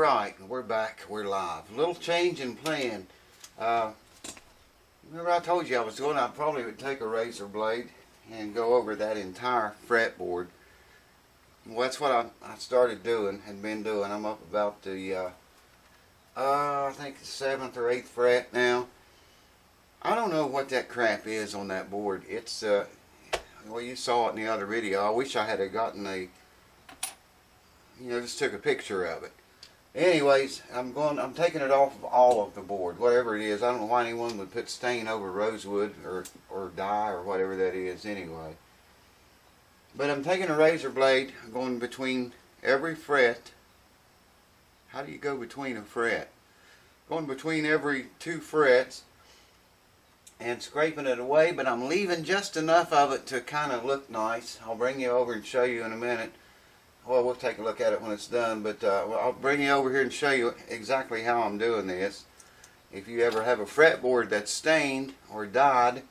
Alright, we're back. We're live. A little change in plan. Remember I told you I probably would take a razor blade and go over that entire fretboard. Well, that's what I started doing, and been doing. I'm up about the, I think the 7th or 8th fret now. I don't know what that crap is on that board. It's, well, you saw it in the other video. I wish I had gotten just took a picture of it. Anyways, I'm taking it off of all of the board, whatever it is. I don't know why anyone would put stain over rosewood or dye or whatever that is anyway. But I'm taking a razor blade, going between every fret. How do you go between a fret? Going between every 2 frets and scraping it away, but I'm leaving just enough of it to kind of look nice. I'll bring you over and show you in a minute. Well, we'll take a look at it when it's done, but I'll bring you over here and show you exactly how I'm doing this. If you ever have a fretboard that's stained or dyed,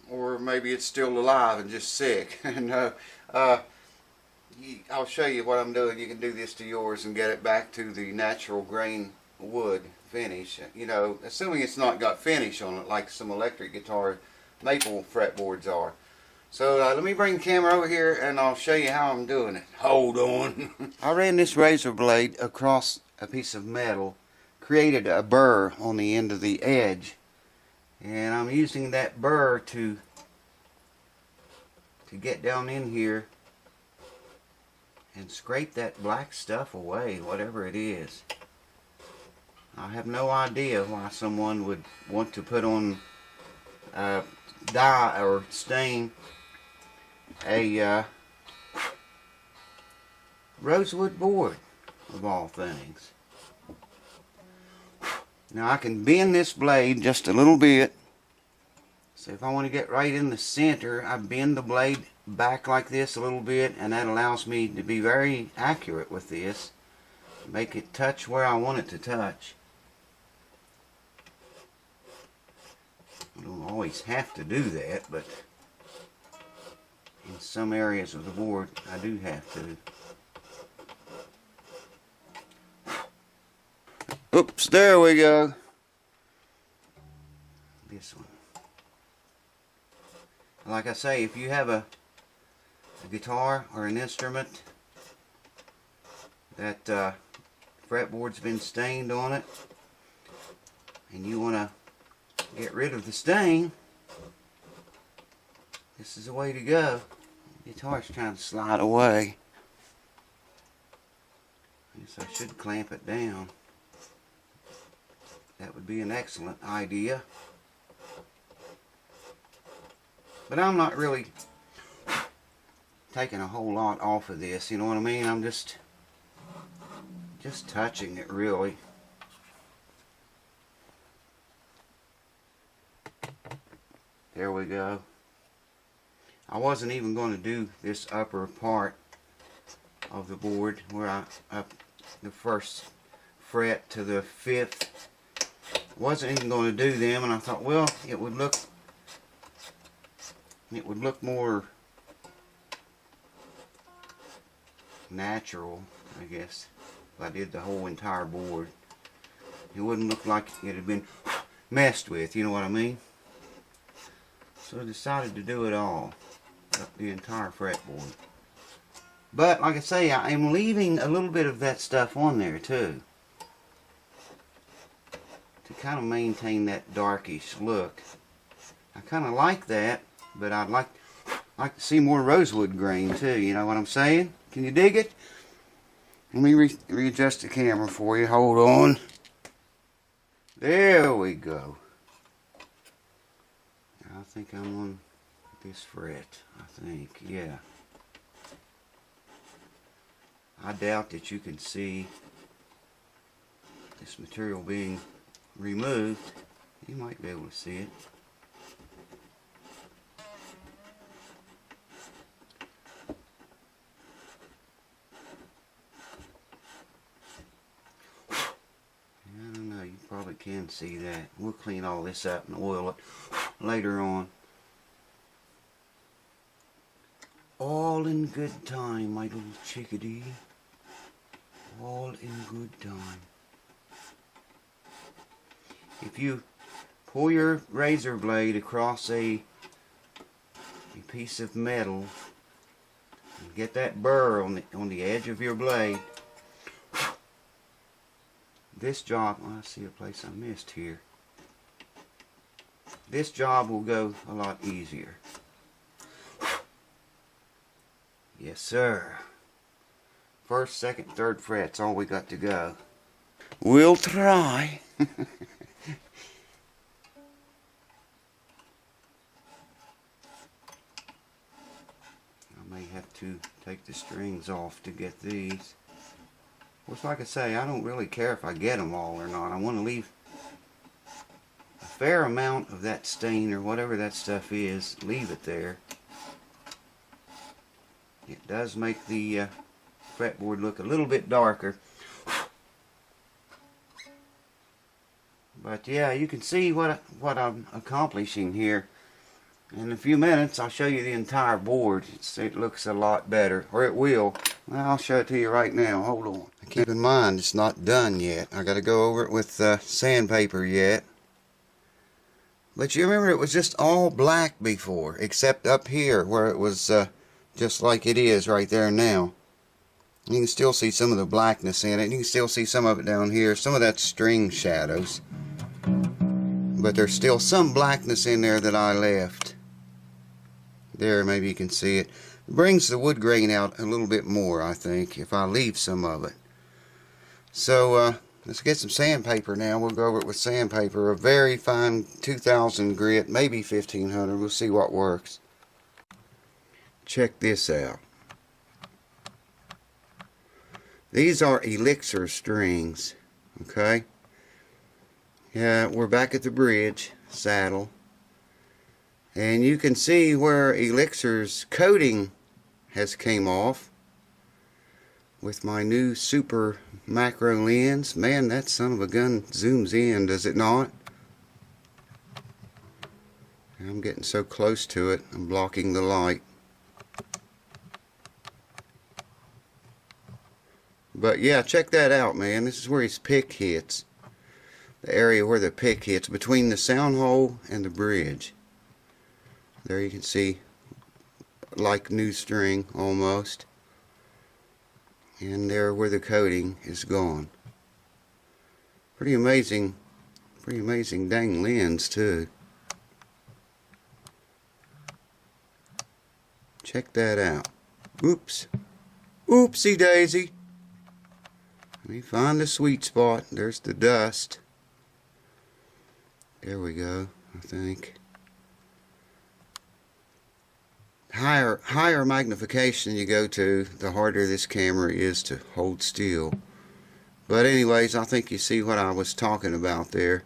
or maybe it's still alive and just sick, and I'll show you what I'm doing. You can do this to yours and get it back to the natural grain wood finish. You know, assuming it's not got finish on it like some electric guitar maple fretboards are. So let me bring the camera over here and I'll show you how I'm doing it. Hold on. I ran this razor blade across a piece of metal, created a burr on the end of the edge, and I'm using that burr to get down in here and scrape that black stuff away, whatever it is. I have no idea why someone would want to put on dye or stain a rosewood board, of all things. Now I can bend this blade just a little bit. So if I want to get right in the center, I bend the blade back like this a little bit, and that allows me to be very accurate with this. Make it touch where I want it to touch. I don't always have to do that, but in some areas of the board I do have to. Oops, there we go. This one. Like I say, if you have a guitar or an instrument that fretboard's been stained on it, and you want to get rid of the stain, this is the way to go. The guitar's trying to slide away. I guess I should clamp it down. That would be an excellent idea. But I'm not really taking a whole lot off of this, you know what I mean? I'm just touching it, really. There we go. I wasn't even going to do this upper part of the board where up the 1st fret to the 5th. Wasn't even going to do them, and I thought, well, it would look more natural, I guess, if I did the whole entire board. It wouldn't look like it had been messed with, you know what I mean? So I decided to do it all, the entire fretboard. But like I say, I am leaving a little bit of that stuff on there too, to kind of maintain that darkish look. I kind of like that, but I'd like to see more rosewood grain too, you know what I'm saying? Can you dig it? Let me readjust the camera for you. Hold on. There we go. I think I'm on this fret. I think, yeah. I doubt that you can see this material being removed. You might be able to see it. I don't know, you probably can see that. We'll clean all this up and oil it later on. All in good time, my little chickadee. All in good time. If you pull your razor blade across a piece of metal and get that burr on the edge of your blade, this job, well, I see a place I missed here. This job will go a lot easier. Yes, sir. First, second, third fret's all we got to go. We'll try. I may have to take the strings off to get these. Well, like I say, I don't really care if I get them all or not. I want to leave a fair amount of that stain or whatever that stuff is. Leave it there. It does make the fretboard look a little bit darker. But yeah, you can see what I'm accomplishing here. In a few minutes, I'll show you the entire board. It looks a lot better, or it will. Well, I'll show it to you right now. Hold on. Keep in mind, it's not done yet. I got to go over it with sandpaper yet. But you remember, it was just all black before, except up here where it was just like it is right there now. You can still see some of the blackness in it. You can still see some of it down here. Some of that's string shadows. But there's still some blackness in there that I left. There, maybe you can see it. It brings the wood grain out a little bit more, I think, if I leave some of it. So, let's get some sandpaper now. We'll go over it with sandpaper. A very fine 2000 grit, maybe 1500. We'll see what works. Check this out. These are Elixir strings, okay? Yeah, we're back at the bridge saddle. And you can see where Elixir's coating has came off with my new super macro lens. Man, that son of a gun zooms in, does it not? I'm getting so close to it, I'm blocking the light. But yeah, check that out, man. This is where his pick hits. The area where the pick hits, between the sound hole and the bridge. There you can see, like new string almost. And there where the coating is gone. Pretty amazing dang lens too. Check that out. Oops. Oopsie daisy. Let me find the sweet spot. There's the dust. There we go, I think. Higher magnification you go to, the harder this camera is to hold still. But anyways, I think you see what I was talking about there.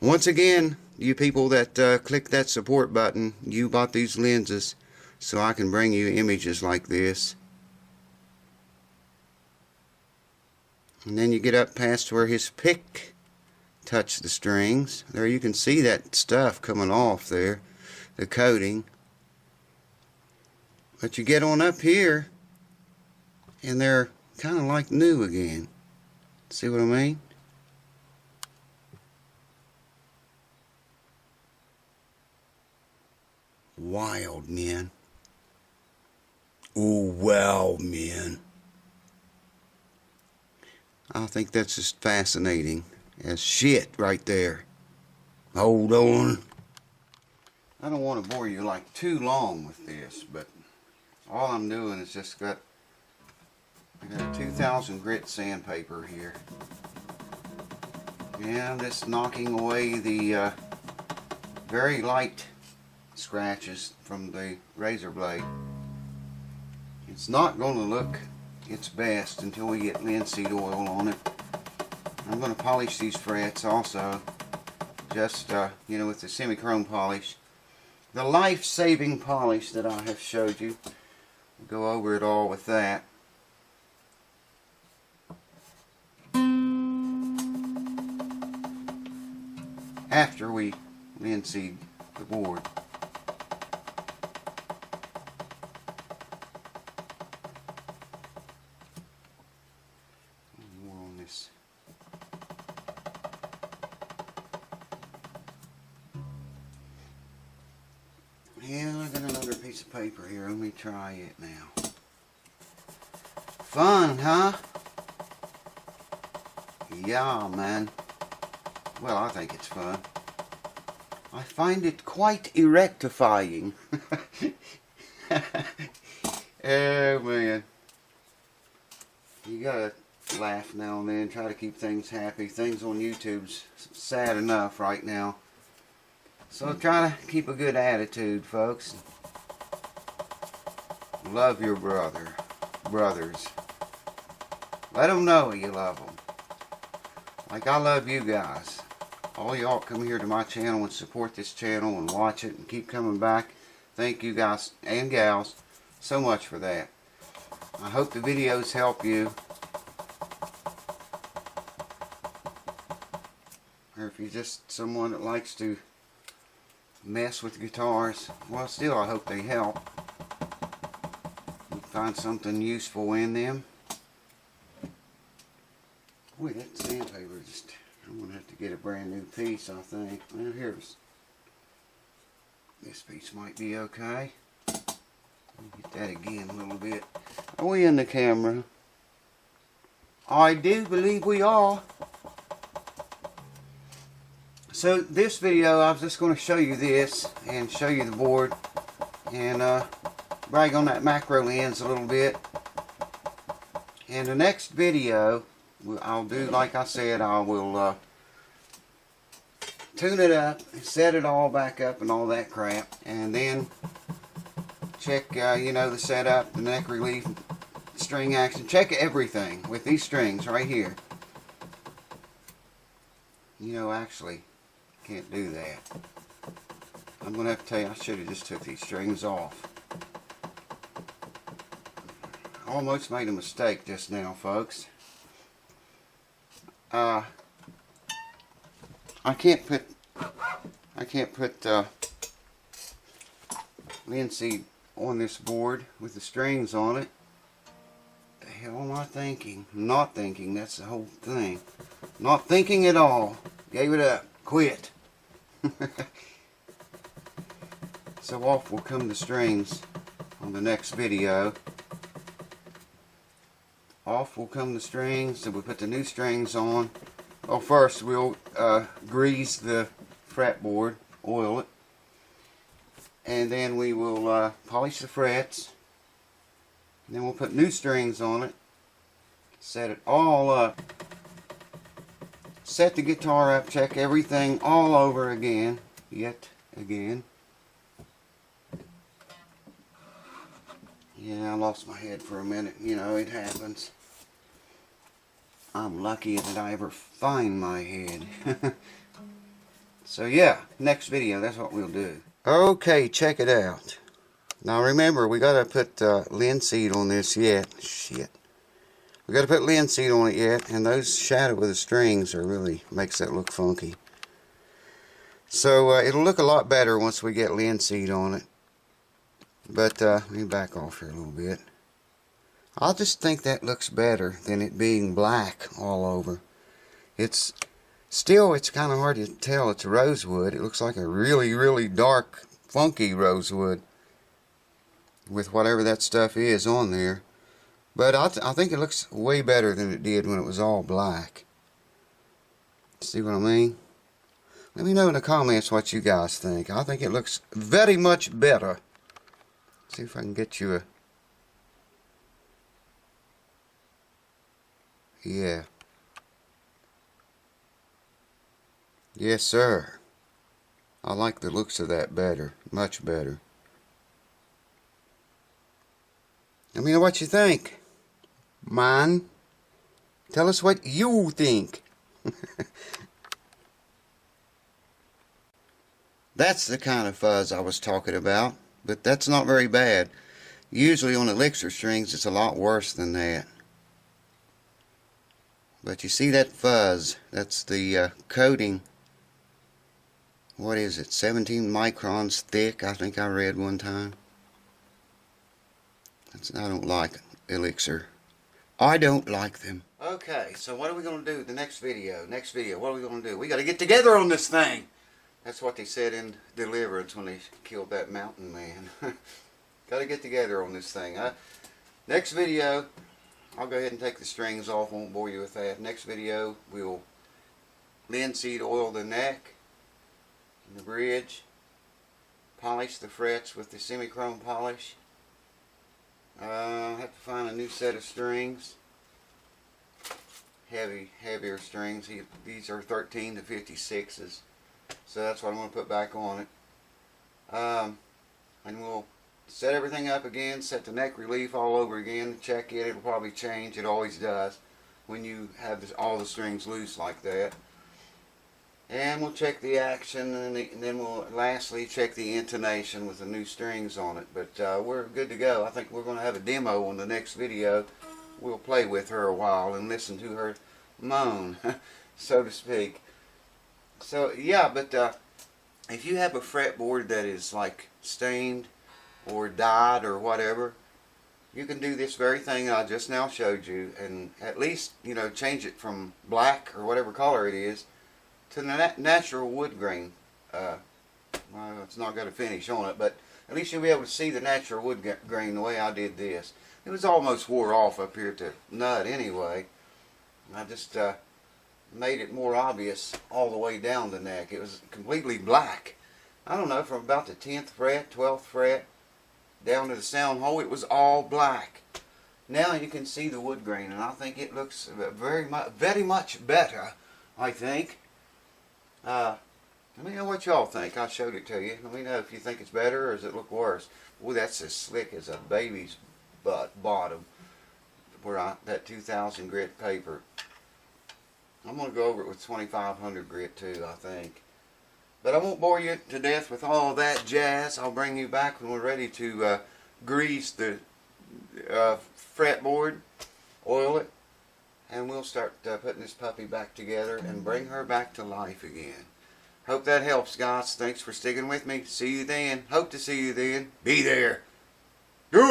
Once again, you people that click that support button, you bought these lenses so I can bring you images like this. And then you get up past where his pick touched the strings. There you can see that stuff coming off there, the coating. But you get on up here and they're kind of like new again. See what I mean? Wild, man. Oh, wow, man. I think that's just fascinating as shit right there. Hold on. I don't want to bore you like too long with this, but all I'm doing is just I got 2000 grit sandpaper here. And I'm just knocking away the very light scratches from the razor blade. It's not going to look its best until we get linseed oil on it. I'm going to polish these frets also, just you know, with the semi-chrome polish, the life-saving polish that I have showed you. We'll go over it all with that. After we linseed the board. Yeah, I got another piece of paper here. Let me try it now. Fun, huh? Yeah, man. Well, I think it's fun. I find it quite erectifying. Oh, man. You gotta laugh now and then. Try to keep things happy. Things on YouTube's sad enough right now. So try to keep a good attitude, folks. Love your brothers. Let them know you love them. Like I love you guys. All y'all come here to my channel and support this channel and watch it and keep coming back. Thank you guys and gals so much for that. I hope the videos help you. Or if you're just someone that likes to mess with guitars, well, still I hope they help. You find something useful in them. Boy, that sandpaper just, I'm going to have to get a brand new piece, I think. Well, here's, this piece might be okay. Get that again a little bit. Are we in the camera? I do believe we are. So this video, I was just going to show you this and show you the board and brag on that macro lens a little bit. And the next video, I'll do, like I said, I will tune it up, set it all back up and all that crap, and then check, you know, the setup, the neck relief, string action, check everything with these strings right here. You know, actually, can't do that. I'm going to have to tell you, I should have just took these strings off. Almost made a mistake just now, folks. I can't put linseed on this board with the strings on it. The hell am I thinking? Not thinking, that's the whole thing. Not thinking at all. Gave it up. Quit. So off will come the strings on the next video. Off will come the strings, so we put the new strings on. Well, first we'll grease the fretboard, oil it, and then we will polish the frets, and then we'll put new strings on it, set it all up, set the guitar up, check everything all over again, yet again. Yeah, I lost my head for a minute, you know, it happens. I'm lucky that I ever find my head. So yeah, next video, that's what we'll do. Okay, check it out. Now remember, we gotta put linseed on this yet. Shit. We gotta put linseed on it yet, and those shadow of the strings are really makes that look funky. So it'll look a lot better once we get linseed on it. But let me back off here a little bit. I just think that looks better than it being black all over. It's still, it's kind of hard to tell it's rosewood. It looks like a really, really dark, funky rosewood with whatever that stuff is on there. But I think it looks way better than it did when it was all black. See what I mean? Let me know in the comments what you guys think. I think it looks very much better. See if I can get you a... Yeah. Yes, sir. I like the looks of that better. Much better. Let me know what you think. Man. Tell us what you think. That's the kind of fuzz I was talking about. But that's not very bad. Usually on Elixir strings it's a lot worse than that. But you see that fuzz? That's the coating. What is it? 17 microns thick, I think I read one time. I don't like Elixir. I don't like them. Okay, so what are we going to do the next video? What are we going to do? We got to get together on this thing. That's what they said in Deliverance when they killed that mountain man. Got to get together on this thing. Next video, I'll go ahead and take the strings off. Won't bore you with that. Next video, we'll linseed oil the neck and the bridge. Polish the frets with the semi-chrome polish. I'll have to find a new set of strings. Heavier strings. These are 13 to 56s. So that's what I'm going to put back on it. And we'll set everything up again, set the neck relief all over again, check it. It'll probably change. It always does when you have all the strings loose like that. And we'll check the action, and then we'll lastly check the intonation with the new strings on it. But we're good to go. I think we're going to have a demo on the next video. We'll play with her a while and listen to her moan, so to speak. So yeah, but if you have a fretboard that is like stained or dyed or whatever, you can do this very thing I just now showed you, and at least, you know, change it from black or whatever color it is to the natural wood grain. Well, it's not got a finish on it, but at least you'll be able to see the natural wood grain the way I did this. It was almost wore off up here at the nut anyway. I just made it more obvious all the way down the neck. It was completely black. I don't know, from about the 10th fret, 12th fret, down to the sound hole, it was all black. Now you can see the wood grain, and I think it looks very much better, I think. Let me know what y'all think. I showed it to you. Let me know if you think it's better or does it look worse. Ooh, that's as slick as a baby's bottom. That 2000 grit paper. I'm going to go over it with 2500 grit too, I think. But I won't bore you to death with all that jazz. I'll bring you back when we're ready to grease the fretboard, oil it, and we'll start putting this puppy back together and bring her back to life again. Hope that helps, guys. Thanks for sticking with me. See you then. Hope to see you then. Be there. Do it.